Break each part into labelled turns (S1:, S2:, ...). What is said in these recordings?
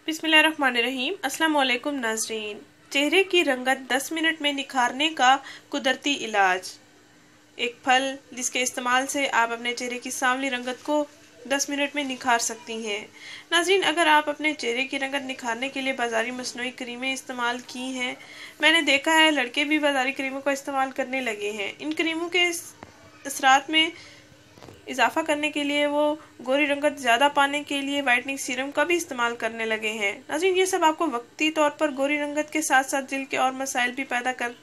S1: बिस्मिल्लाहिर्रहमानिर्रहीम। अस्सलाम वालेकुम नाज़रीन। चेहरे की रंगत 10 मिनट में निखारने का कुदरती इलाज। एक फल जिसके इस्तेमाल से आप अपने चेहरे की सांवली रंगत को 10 मिनट में निखार सकती हैं। नाज़रीन, अगर आप अपने चेहरे की रंगत निखारने के लिए बाज़ारी मसनूई क्रीमें इस्तेमाल की हैं, मैंने देखा है लड़के भी बाज़ारी क्रीमों का इस्तेमाल करने लगे हैं। इन क्रीमों के असरात में इजाफा करने के लिए वो गोरी रंगत ज़्यादा पाने के लिए वाइटनिंग सीरम का भी इस्तेमाल करने लगे हैं। नाज़रीन, ये सब आपको वक्ती तौर पर गोरी रंगत के साथ साथ दिल के और मसाइल भी पैदा कर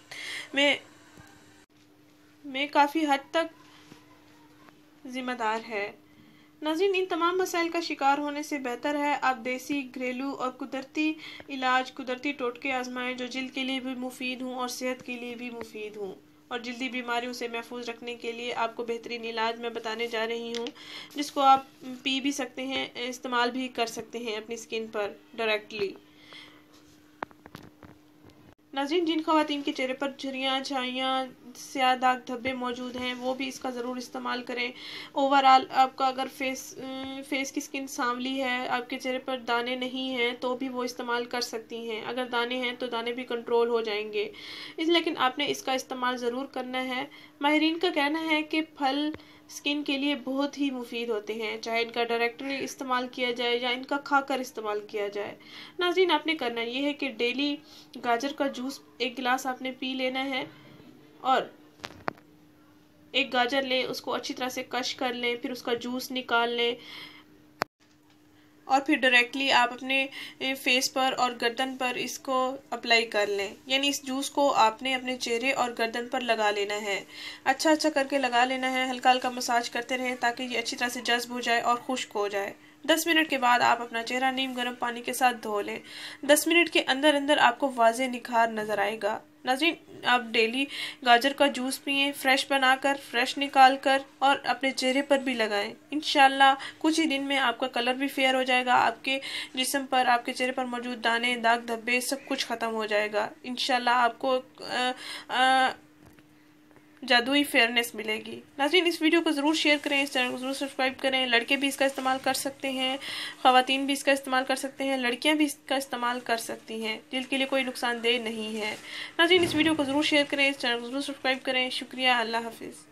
S1: में काफ़ी हद तक जिम्मेदार है। नाज़रीन, इन तमाम मसाइल का शिकार होने से बेहतर है आप देसी, घरेलू और कुदरती इलाज, कुदरती टोटके आजमाएं जो जिल्द के लिए भी मुफीद हों और सेहत के लिए भी मुफीद हों। और जल्दी बीमारियों से महफूज रखने के लिए आपको बेहतरीन इलाज मैं बताने जा रही हूँ, जिसको आप पी भी सकते हैं, इस्तेमाल भी कर सकते हैं अपनी स्किन पर डायरेक्टली। नाज़रीन, जिन ख़वातीन के चेहरे पर झुर्रियाँ, छाइयाँ, स्याह दाग धब्बे मौजूद हैं, वो भी इसका ज़रूर इस्तेमाल करें। ओवरऑल आपका अगर फेस की स्किन सांवली है, आपके चेहरे पर दाने नहीं हैं, तो भी वो इस्तेमाल कर सकती हैं। अगर दाने हैं तो दाने भी कंट्रोल हो जाएंगे। लेकिन आपने इसका इस्तेमाल ज़रूर करना है। माहिरीन का कहना है कि फल स्किन के लिए बहुत ही मुफीद होते हैं, चाहे इनका डायरेक्टली इस्तेमाल किया जाए या इनका खाकर इस्तेमाल किया जाए। नाज़रीन, आपने करना ये है कि डेली गाजर का जूस 1 गिलास आपने पी लेना है और एक गाजर लें, उसको अच्छी तरह से कश कर लें, फिर उसका जूस निकाल लें और फिर डायरेक्टली आप अपने फेस पर और गर्दन पर इसको अप्लाई कर लें। यानी इस जूस को आपने अपने चेहरे और गर्दन पर लगा लेना है। अच्छा करके लगा लेना है, हल्का हल्का मसाज करते रहें ताकि ये अच्छी तरह से जज्ब हो जाए और खुश्क हो जाए। 10 मिनट के बाद आप अपना चेहरा नीम गर्म पानी के साथ धो लें। 10 मिनट के अंदर अंदर आपको वाज़े निखार नज़र आएगा। नाज़रीन, आप डेली गाजर का जूस पिएं, फ्रेश बनाकर, फ्रेश निकाल कर और अपने चेहरे पर भी लगाएं। इंशाल्लाह कुछ ही दिन में आपका कलर भी फेयर हो जाएगा, आपके जिस्म पर, आपके चेहरे पर मौजूद दाने, दाग धब्बे सब कुछ ख़त्म हो जाएगा। इंशाल्लाह आपको जादुई फेयरनेस मिलेगी। नाज़रीन, इस वीडियो को ज़रूर शेयर करें, इस चैनल को ज़रूर सब्सक्राइब करें। लड़के भी इसका इस्तेमाल कर सकते हैं, ख़वातीन भी इसका इस्तेमाल कर सकते हैं, लड़कियां भी इसका इस्तेमाल कर सकती हैं। दिल के लिए कोई नुकसानदेह नहीं है। नाज़रीन, इस वीडियो को ज़रूर शेयर करें, इस चैनल को ज़रूर सब्सक्राइब करें। शुक्रिया, अल्लाह हाफिज़।